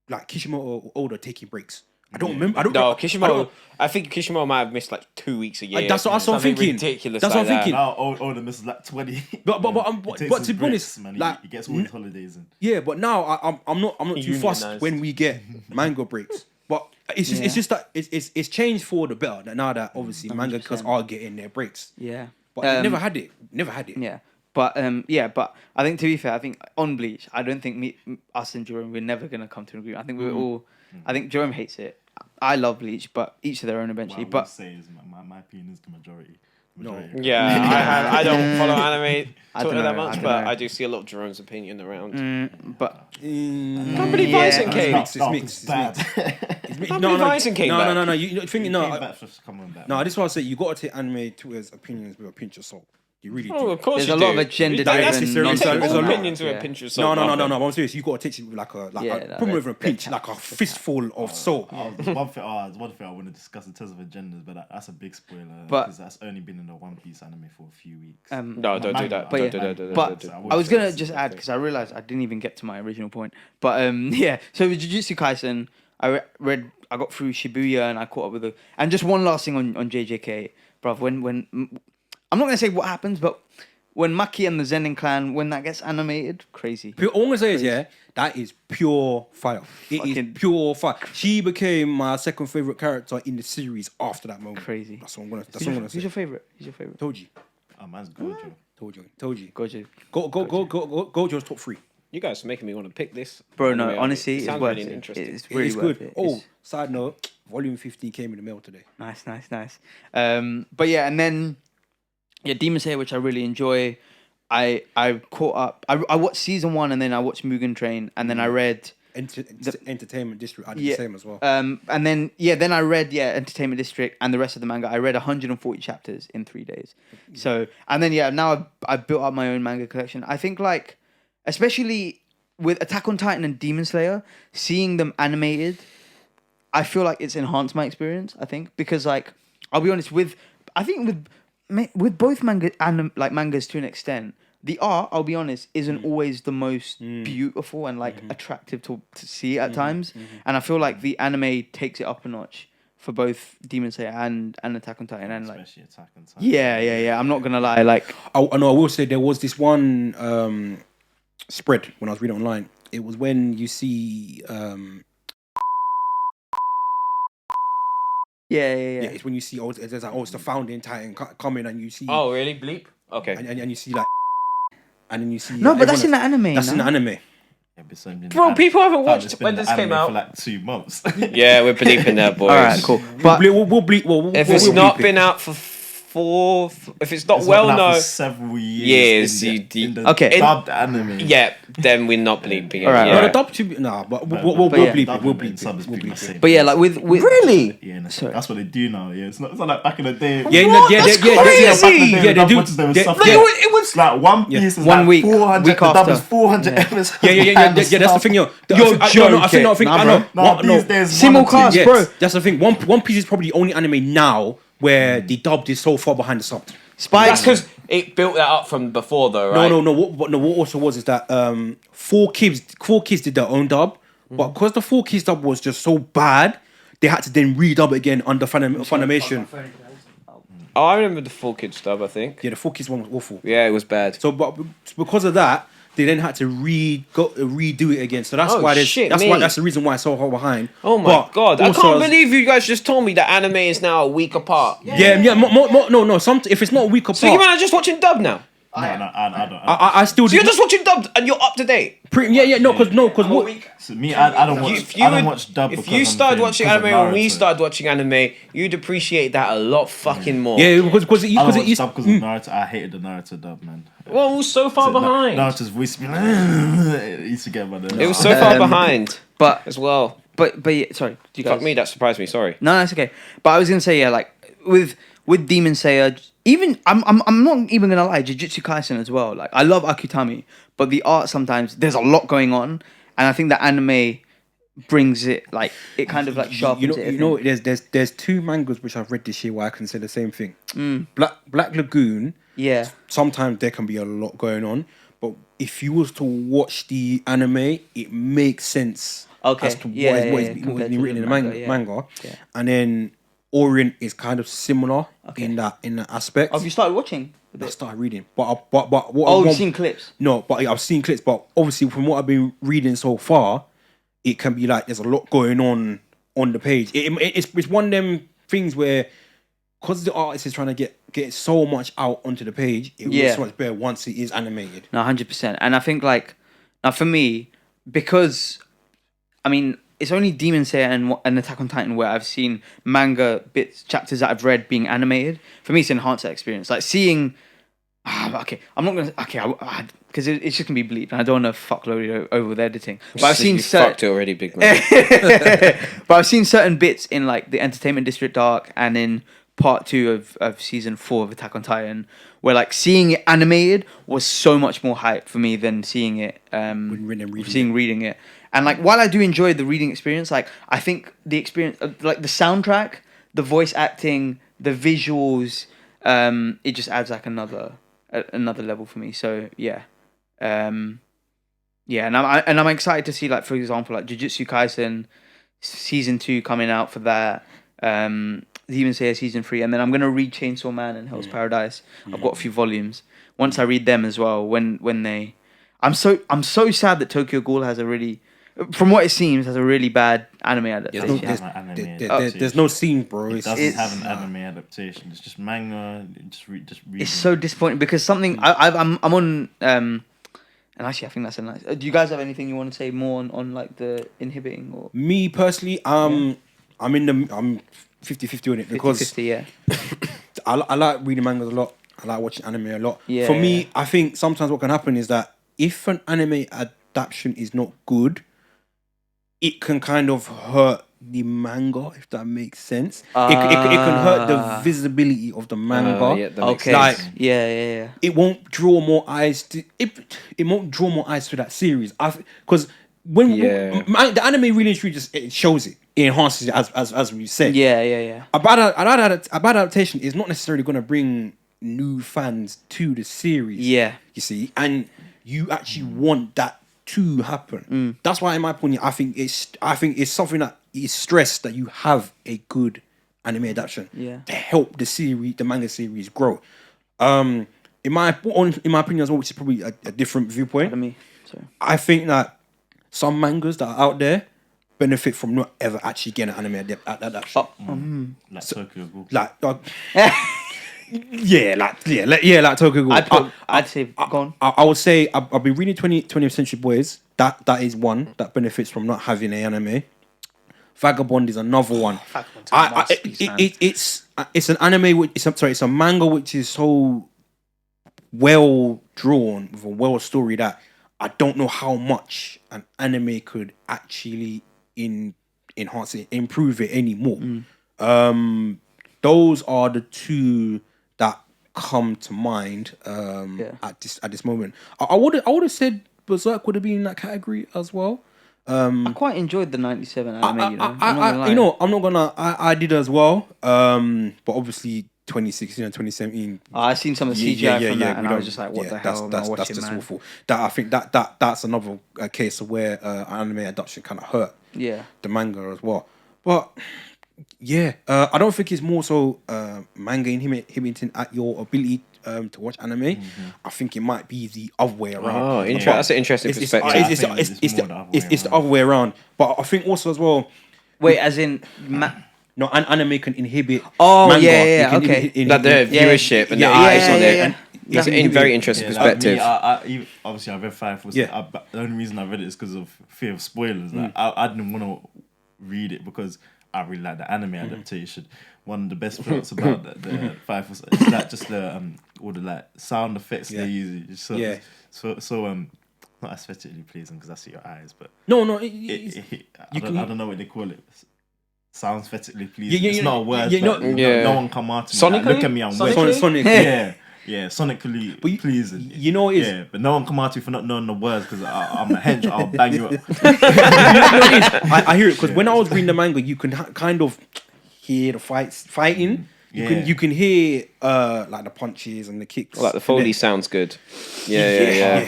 like Kishimoto or Oda taking breaks. I don't remember. I don't. No, I Kishimoto. don't- I think Kishimoto might have missed like 2 weeks a year. That's what I'm Something thinking. Ridiculous. That's like what I'm thinking. Now Oda misses like 20. But He takes but his to be breaks, honest, man. like He gets all his holidays in. yeah, but now I'm not too fussed Unionised. when we get manga breaks. But it's just that it's changed for the better. That now that obviously mangakas are getting their breaks. Yeah. But they never had it. Never had it. Yeah. But but I think to be fair, I think on Bleach, I don't think us and Jerome, we're never gonna come to an agreement. I think we're all. I think Jerome hates it. I love Bleach, but each to their own eventually. What I would but say is my opinion is the majority. Yeah, I don't follow anime I don't Twitter that know, I much, don't but know. I do see a lot of Jerome's opinion around. but Can't believe Bison King. It's mixed. Bad. Can't believe Bison came back. No. You think no. Come on back. No, this is what I say. You got to take anime Twitter's opinions with a pinch of salt. You really Oh, do. of course there's you a lot do. of agenda That's driven necessary. nonsense. Take There's all a lot. opinions with a pinch of salt. No. Marvin. But I'm serious. You got to take it with like put me with a pinch, like a fistful of salt. There's one thing I want to discuss in terms of agendas, but that's a big spoiler But- because that's only been in the One Piece anime for a few weeks. No, don't do that. But Don't yeah, do that. Don't but do that. I was gonna just add because I realized I didn't even get to my original point. But yeah, so with Jujutsu Kaisen, I got through Shibuya and I caught up with it. And just one last thing on JJK, bruv. When I'm not gonna say what happens, but when Maki and the Zenin clan, when that gets animated, crazy. All I'm gonna say is that is pure fire. It is Fucking pure fire. She became my second favorite character in the series after that moment. Crazy. That's what I'm gonna Who's say. your favorite? Who's your favorite? Told you. Oh, man's Gojo. Told you. Gojo. Gojo's top 3. You guys are making me want to pick this. Bro, no, anime. honestly, It it's sounds worth really it. interesting. It's really It's worth good. it. Oh, It's side note, volume 15 came in the mail today. nice. But yeah, and then Demon Slayer, which I really enjoy. I caught up. I watched season 1 and then I watched Mugen Train and then I read Entertainment District. I did Yeah. the same as well. and then I read Entertainment District and the rest of the manga. I read 140 chapters in 3 days. So and then now I've built up my own manga collection. I think like especially with Attack on Titan and Demon Slayer, seeing them animated, I feel like it's enhanced my experience. I think because like I'll be honest with both mangas to an extent. The art, I'll be honest, isn't always the most beautiful and like attractive to see at times. And I feel like the anime takes it up a notch for both Demon Slayer and Attack on Titan. And like, Especially Attack on Titan. yeah. I'm not gonna lie. Like, I know. I will say there was this one spread when I was reading online. It was when you see yeah. it's when you see there's like it's the founding Titan coming and you see Oh, really? Bleep? Okay. and you see like and then you see No, but that's in everyone the anime. that's in the no? anime. Yeah, but some- Bro, people haven't Fam, watched it's been when in this the came anime out. for like 2 months. Yeah, we're bleeping that, boys. All right, cool. But We'll bleep. If it's we'll not bleep it. been out for if it's not It's well been out for known, several Years, years. you In the Okay. dubbed anime. yeah, then we're not bleeping it. All right, yeah. No, the dub to be but we'll But yeah. bleep it. Dubbed We'll and bleep sub it. is We'll pretty much bleep same. it. but yeah, like with Really? Yeah, and Sorry. that's what they do now. Yeah, it's not like back in the day. Yeah, What? yeah, That's yeah, crazy! yeah, they do. It was Like One Piece is One like week, 400. week the dub after. is 400 episodes. Yeah. That's the thing, yo. You're I joking. think I Nah, know. Nah, No, these days, Simulcast, yes, bro. that's the thing. One Piece is probably the only anime now where the dubbed is so far behind the sub. Spike. That's because it built that up from before, though, right? No. What also was is that 4Kids did their own dub, but because the 4Kids dub was just so bad, they had to then redub it again under Funimation. Oh, I remember the Full Kid stuff, I think. Yeah, the 4Kids one was awful. Yeah, it was bad. So, but because of that, they then had to redo it again. So that's Oh, why shit, that's me. the reason why it's so far behind. Oh my But god! I also can't as- believe you guys just told me that anime is now a week apart. Yeah. No. If it's not a week apart, So you man are just watching dub now. No, I don't. I still So do. you're just watching dub and you're up to date. Because what? So me, I don't watch. I don't watch dub. If because you I'm started fan- watching because of anime when we Naruto. started watching anime, you'd appreciate that a lot fucking more. Yeah, because I don't it watch used. dub because of Naruto. I hated the Naruto dub, man. Well, it was so far behind. Naruto's voice, it used to get my nerves. It was so far behind but as well. but yeah, sorry. Do you guys? Fuck me, that surprised me. Sorry. No, it's okay. But I was gonna say, yeah, like with Demon Slayer, even I'm not even gonna lie, Jujutsu Kaisen as well. Like I love Akutami, but the art sometimes there's a lot going on, and I think the anime brings it like it kind of like sharpens it. You know, there's 2 mangas which I've read this year where I can say the same thing. Black Lagoon Yeah. Sometimes there can be a lot going on, but if you was to watch the anime, it makes sense as to what is being written in the manga. Yeah. And then Orient is kind of similar in that aspect. Have you started watching? I started reading, but what? You've seen clips? No, but I've seen clips. But obviously, from what I've been reading so far, it can be like there's a lot going on the page. It's one of them things where, because the artist is trying to get so much out onto the page, it looks so much better once it is animated. No, 100%. And I think like now for me, because I mean it's only Demon Slayer and Attack on Titan where I've seen manga chapters that I've read being animated. For me, it's enhanced that experience. Like seeing. I'm not gonna. Because it's just gonna be Bleach, and I don't want to fuck load over with editing. But I've seen fucked it already, big man. But I've seen certain bits in like the Entertainment District arc and in part 2 of season 4 of Attack on Titan, where like seeing it animated was so much more hype for me than seeing it reading it. And like while I do enjoy the reading experience, like I think the experience, like the soundtrack, the voice acting, the visuals, it just adds like another level for me. So yeah, and I'm excited to see like for example like Jujutsu Kaisen season 2 coming out for that. Demon Slayer season 3, and then I'm gonna read Chainsaw Man and Hell's Paradise. I've got a few volumes. Once I read them as well, I'm so sad that Tokyo Ghoul has a really, from what it seems, has a really bad anime adaptation. There's no scene, bro. It doesn't have an anime adaptation. It's just manga. Just read. It's so disappointing because something I'm on. And actually, I think that's a nice. Do you guys have anything you want to say more on like the inhibiting or me personally? I'm 50-50 on it because 50, yeah. I like reading mangas a lot. I like watching anime a lot. Yeah, For me, I think sometimes what can happen is that if an anime adaptation is not good, it can kind of hurt the manga, if that makes sense. It can hurt the visibility of the manga. Like, yeah. It won't draw more eyes to it won't draw more eyes to that series. Because when the anime really just it shows it. It enhances it as we said. Yeah. A bad adaptation is not necessarily going to bring new fans to the series. Yeah, you see, and you actually want that to happen. That's why, in my opinion, I think it's something that is stressed that you have a good anime adaptation. To help the manga series grow. In my opinion as well, which is probably a different viewpoint. I think that some mangas that are out there benefit from not ever actually getting an anime adaptation. Like Tokyo Ghoul. Like Tokyo Ghoul. I'd say go on. I would say I've been reading 20th Century Boys. That is one that benefits from not having an anime. Vagabond is another one. It's an anime it's a manga which is so well drawn with a well story that I don't know how much an anime could actually enhance it, improve it anymore. Those are the two that come to mind at this moment. I would have said Berserk would have been in that category as well. I quite enjoyed the 97 anime. I'm not gonna. I did as well. But obviously 2016 and 2017. I seen some of the CGI from that, and I was just like, "What the hell?" That's just awful. That I think that's another case of where anime adaptation kind of hurt. The manga as well. But I don't think it's more so manga inhibiting at your ability to watch anime. I think it might be the other way around. Oh, interesting. That's an interesting perspective. It's the other way around. But I think also as well. Wait, as in. No, an anime can inhibit. Manga. Okay. Like the viewership and the eyes on it. And it's a very interesting perspective. Obviously, I read 5. The only reason I read it is because of fear of spoilers. I didn't want to read it because I really like the anime adaptation. One of the best parts about the 5 was like just all the like sound effects they use. So not aesthetically pleasing because I see your eyes, but I don't know what they call it. Sounds aesthetically pleasing. It's not a word. No one come out to me. Sonically? Like, look at me, I'm Sonically. Sonically but pleasing. You know it is. But no one come out to you for not knowing the words because I'm a hench. I'll bang you up. I hear it because when I was reading the manga, you can kind of hear the fighting. You can hear like the punches and the kicks. Like the Foley sounds good. Yeah.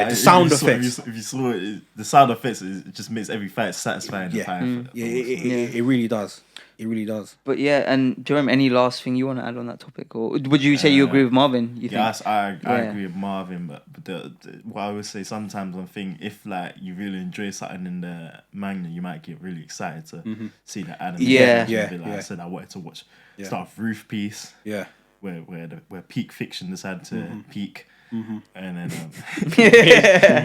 The sound effects. If you saw it, the sound effects, it just makes every fight satisfying. It really does. It really does. But yeah, and Jerome, any last thing you want to add on that topic, or would you say you agree with Marvin? Yes, I agree with Marvin. But what I would say sometimes I think if like you really enjoy something in the manga, you might get really excited to see the anime. I said I wanted to watch start with Roof Piece. Yeah. Where peak fiction decided to peak. And then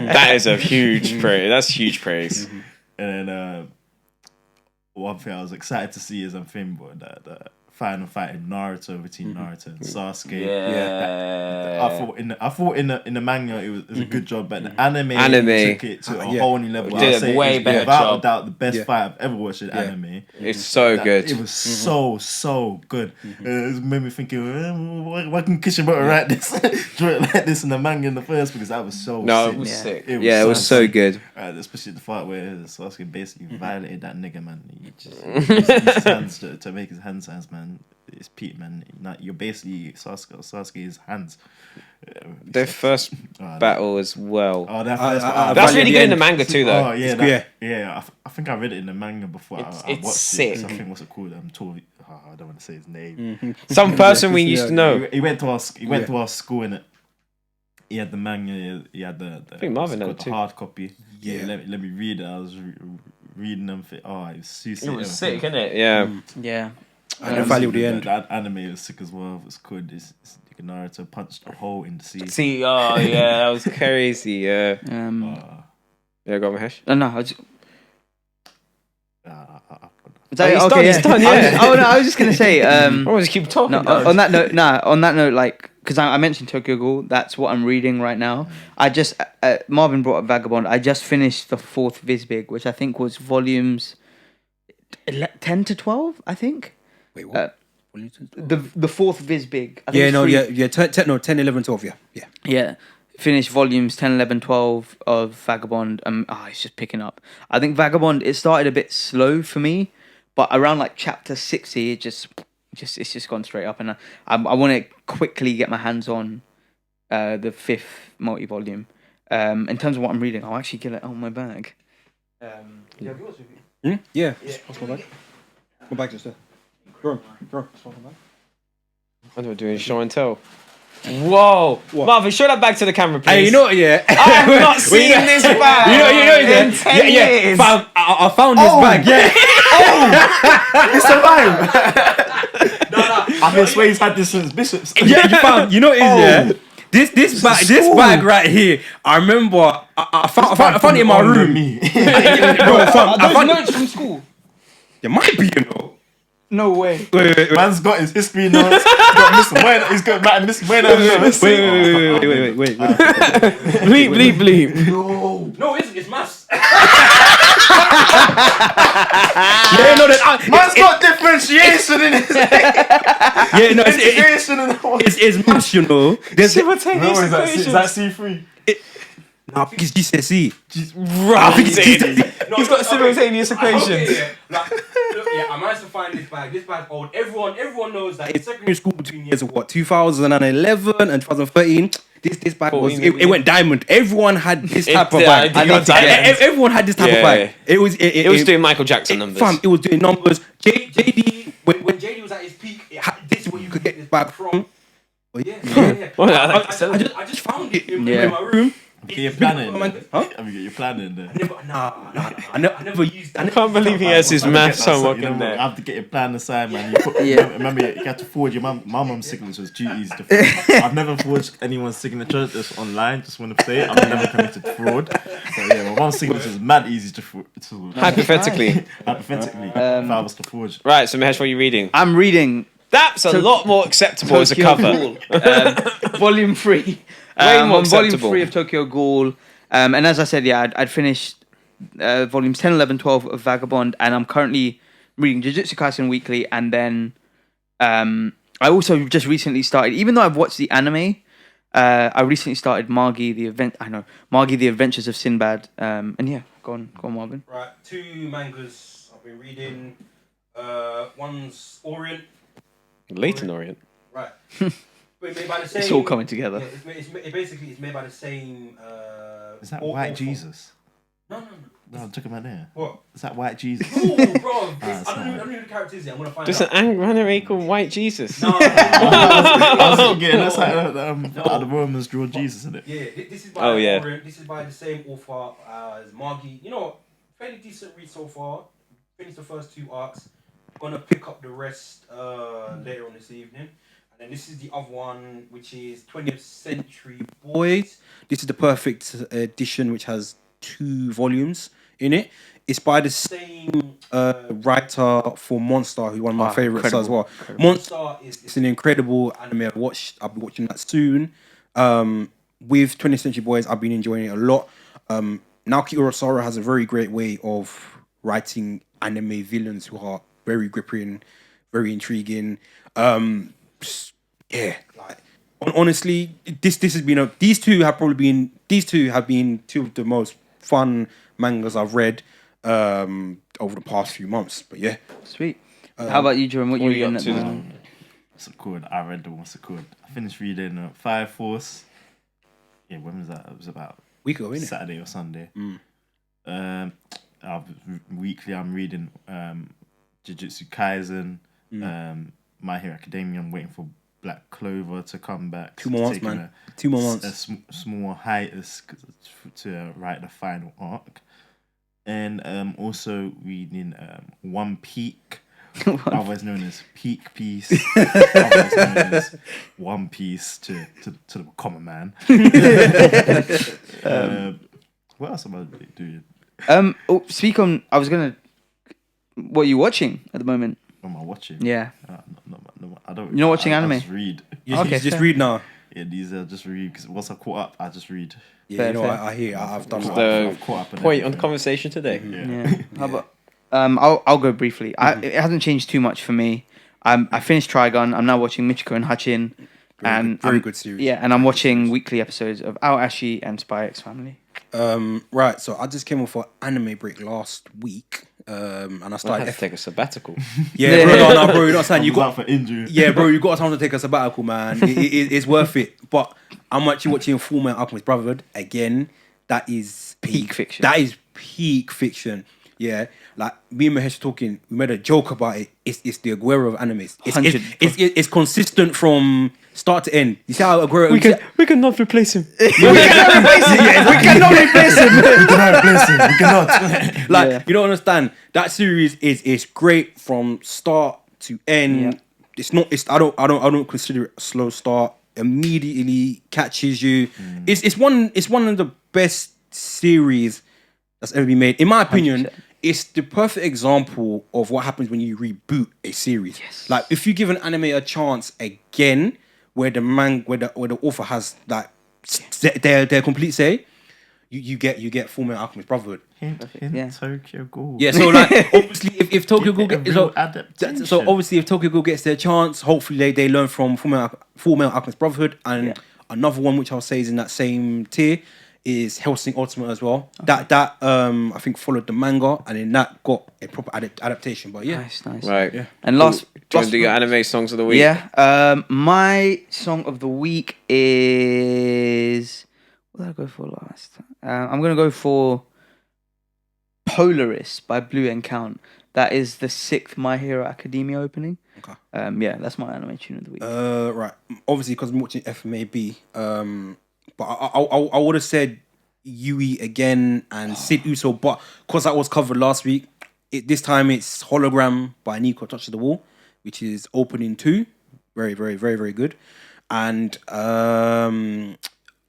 that is a huge praise. That's huge praise. And then one thing I was excited to see is I'm thinking about the final fight in Naruto between Naruto and Sasuke. I thought in the manga it was a good job, but the anime took it to a whole new level. Did a way better without job. a doubt the best fight I've ever watched in anime. It's so good. It was so good. It made me thinking, why can Kishimoto write this, draw it like this in the manga in the first? Because that was so sick. It was sick. It was so good. Especially the part where Sasuke basically violated that nigga, man. He just used his hands to make his hand signs, man. It's Pete, man. You're basically Sasuke's hands. Their first battle as well. That's really good in the manga too, though. Oh yeah, I think I read it in the manga before. I watched sick. it. I think what's it called? I don't want to say his name. Some person we used to know. He went to our school in it. He had the manga. He had the I think Marvin had it too. The hard copy. Yeah, let me read it. I was reading them. It was sick. It was sick, isn't it? Yeah. And the value of the end. That anime was sick as well. It was good. It's Naruto punched a hole in the sea. That was crazy. Yeah. Go on, Mahesh. No, I just. He's done. Yeah. I was just gonna say. I want to keep talking. On that note, like, because I mentioned Tokyo Ghoul. That's what I'm reading right now. I just Marvin brought up Vagabond. I just finished the 4th Visbig, which I think was volumes 10 to 12. I think. Wait, what? The 4th Visbig. 10, 11, 12, Yeah. Finished volumes 10, 11, 12 of Vagabond. It's just picking up. I think Vagabond, it started a bit slow for me, but around like chapter 60, it's just gone straight up, and I want to quickly get my hands on the 5th multi-volume. In terms of what I'm reading, I'll actually get it on my bag. Do you have yours with you? Yeah. What's my bag? My bag just there. Draw. I don't do any show and tell. Whoa, Marvin, show that back to the camera, please. Hey, you know what? Yeah, I have not seen this bag. You know, in 10 years. I found this bag. Yeah, it's survived. I swear he's had this since Bishops. Yeah, you found. You know what it is? This bag right here. I remember I found it in my room. I found notes from school. There might be, you know. No way. Wait. Man's got his history notes. He's got Miss Buena. Wait. Bleep. No, it's maths. Man's got differentiation in his it's maths, you know. There's simultaneous equations. Is that C3? No, I think it's GCSE. I think it's GCSE. He's got simultaneous equations. I managed to find this bag. This bag's old. Everyone knows that in secondary school between years of 2011 and 2013, this bag it went diamond. Everyone had this type of bag. Everyone had this type of bag. It was doing Michael Jackson numbers. It was doing numbers. JD, when JD was at his peak, this is where you could get this bag from. But I just found it in my room. You're planning. You're planning there. I never used. I can't believe he has his maths homework in there. I have to get your plan aside, man. Remember, you had to forge your mum's signature's duties. I've never forged anyone's signature just online. Just want to say I've never committed fraud. So my mum's signature is mad easy to hypothetically. If I was to forge. Right. So Mahesh, what are you reading? I'm reading. That's a lot more acceptable as a cover. Volume 3. Way more acceptable. Volume 3 of Tokyo Ghoul. And as I said, I'd finished volumes 10, 11, 12 of Vagabond, and I'm currently reading Jujutsu Kaisen Weekly, and then I also just recently started, even though I've watched the anime, I recently started Magi the Adventures of Sinbad. And yeah, go on Marvin. Right, 2 mangas I've been reading. One's Orient. Leighton Orient. Right. But made by the same. It's all coming together. Yeah, it's made by the same. Is that White Jesus? No. No, I'm talking about there. What? Is that White Jesus? Oh, bro. I don't know who the character is yet. I'm gonna find Just out. an anime called White Jesus. No. I was thinking that's how the Romans draw Jesus in it. Yeah, this is by This is by the same author as Margie. You know, fairly decent read so far. Finished the first 2 arcs. Gonna pick up the rest later on this evening. And then this is the other one, which is 20th Century Boys. This is the perfect edition, which has 2 volumes in it. It's by the same writer for Monster, who one of my favorites as well. Incredible. Monster is an incredible anime. I'll be watching that soon. With 20th Century Boys, I've been enjoying it a lot. Naoki Urasawa has a very great way of writing anime villains who are very gripping, very intriguing. Honestly, this has been these two have been 2 of the most fun mangas I've read over the past few months. But yeah, sweet. How about you, Jerome? What you reading at the What's moment? it called? I read the what's it called? I finished reading Fire Force. Yeah, when was that? It was about week ago, innit? Saturday or Sunday. Weekly, I'm reading Jujutsu Kaisen, My Hero Academia. I'm waiting for Black Clover to come back. 2 more months, man. 2 more months. A small hiatus to write the final arc. And also reading One Peak, otherwise known as Peak Piece, otherwise known as One Piece to the common man. What else am I doing? Speak on. I was gonna. What are you watching at the moment? What am I watching? Yeah. No, I don't. You're not watching anime? I just read. You just read now. Yeah, these are just read because once I caught up, I just read. Yeah, fair, you know, fair. I hear. I've done that. I've caught up. Point on the conversation today. Yeah. How about? I'll go briefly. It hasn't changed too much for me. I finished Trigun. I'm now watching Michiko and Hachin. Very good series. Yeah, and I'm watching weekly episodes of Aoashi and Spy X Family. Right, so I just came off an anime break last week, and I I started. had to take a sabbatical. Yeah, bro, no, bro, you're not saying you got for injury. Yeah, bro, you got time to take a sabbatical, man. It's worth it. But I'm actually watching Full Metal Alchemist Brotherhood again. That is Peak fiction. That is peak fiction. Yeah, like me and Mahesh talking, we made a joke about it. It's the Aguero of animes. It's consistent from start to end. You see how Aguero? We cannot replace him. We cannot replace him. We cannot. You don't understand. That series is great from start to end. Yeah. I don't consider it a slow start. Immediately catches you. It's one of the best series that's ever been made. In my opinion, 100%. It's the perfect example of what happens when you reboot a series. Yes. Like if you give an anime a chance again, where the author has like their complete say, you get Full Metal Alchemist Brotherhood. Tokyo Ghoul. Yeah, so like obviously if Tokyo Ghoul adaptation. So obviously if Tokyo Ghoul gets their chance, hopefully they learn from Full Metal Alchemist Brotherhood. And another one which I'll say is in that same tier is Hellsing Ultimate as well. Okay. That I think followed the manga, and then that got a proper adaptation. But yeah, nice. Right. Yeah. And last, do you want to do your anime songs of the week? Yeah. My song of the week is. What did I go for last? I'm gonna go for Polaris by Blue Encount. That is the 6th My Hero Academia opening. Okay. Yeah, that's my anime tune of the week. Right. Obviously, because I'm watching FMAB. But I would have said Yui again and Sid Uso, but because that was covered last week, this time it's Hologram by Nico Touch of the Wall, which is opening 2. Very, very, very, very good. And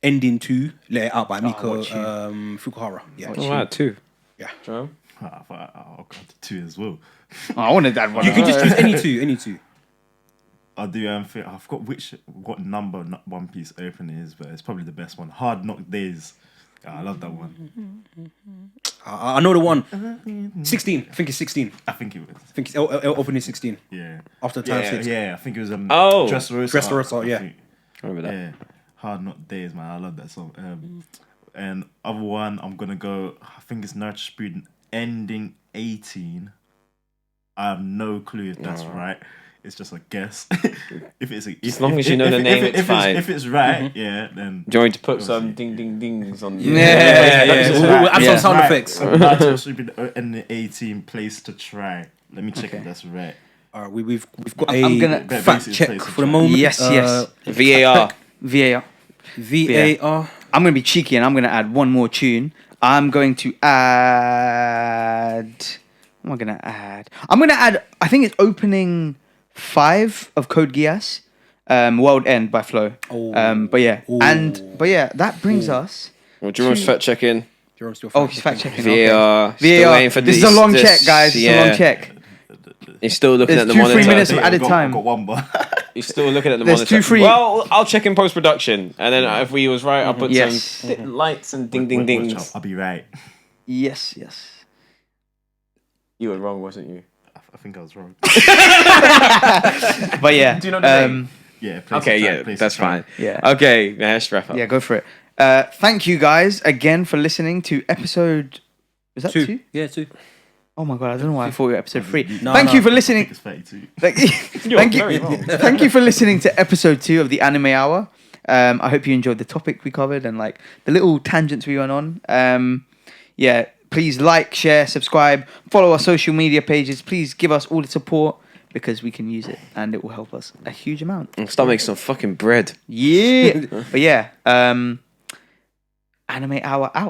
ending 2, Let It Out by Miko Fukuhara. Yeah. Oh, wow, 2. Yeah. Jerome? I'll go to 2 as well. I wanted that one. You can just choose any two. I do. I forgot what number One Piece open is, but it's probably the best one. Hard Knock Days. I love that one. I know the one. 16. I think it's 16. I think it was. I think it's opening 16. Yeah. After time 6. Yeah, I think it was Dressrosa, yeah. I remember that. Yeah. Hard Knock Days, man. I love that song. And other one, I'm gonna go. I think it's Nurture Sprudent ending 18. I have no clue if that's right. it's just a guess. If it's as long as you know the name, it's fine. If it's right, yeah, then. Do you want me to put some ding ding dings on? Yeah. We'll add some sound effects. Naruto should be in the 18 place to try. Let me check if that's right. All right, we've got I'm gonna fact check for the moment. Yes. VAR. VAR. I'm gonna be cheeky and I'm gonna add one more tune. I'm going to add. What am I gonna add? I'm gonna add. I think it's opening 5 of Code Geass, World End by Flow. But yeah, that brings us. Well, Jerome's fact checking. He's fact checking. VAR. VAR. This is a long check, guys. This is a long check. He's still looking at the 2-3 monitor. minutes of added time. I've got one more. He's still looking at the There's monitor. 2-3. Well, I'll check in post production, and then if we was right, I'll put some lights and ding ding dings. I'll be right. Yes. You were wrong, wasn't you? I think I was wrong. But yeah. Do you know the name? Yeah. That's fine. Yeah. Okay, Mahesh, wrap up. Yeah, go for it. Thank you guys again for listening to episode. Was that 2? Yeah, 2. Oh my god, I don't know why I thought we were episode 3. No, Thank you for listening. It's 32. Thank you. Thank you for listening to episode 2 of the Anime Hour. I hope you enjoyed the topic we covered and like the little tangents we went on. Please like, share, subscribe, follow our social media pages. Please give us all the support because we can use it and it will help us a huge amount. And start making some fucking bread. Yeah. But yeah, Anime Hour out.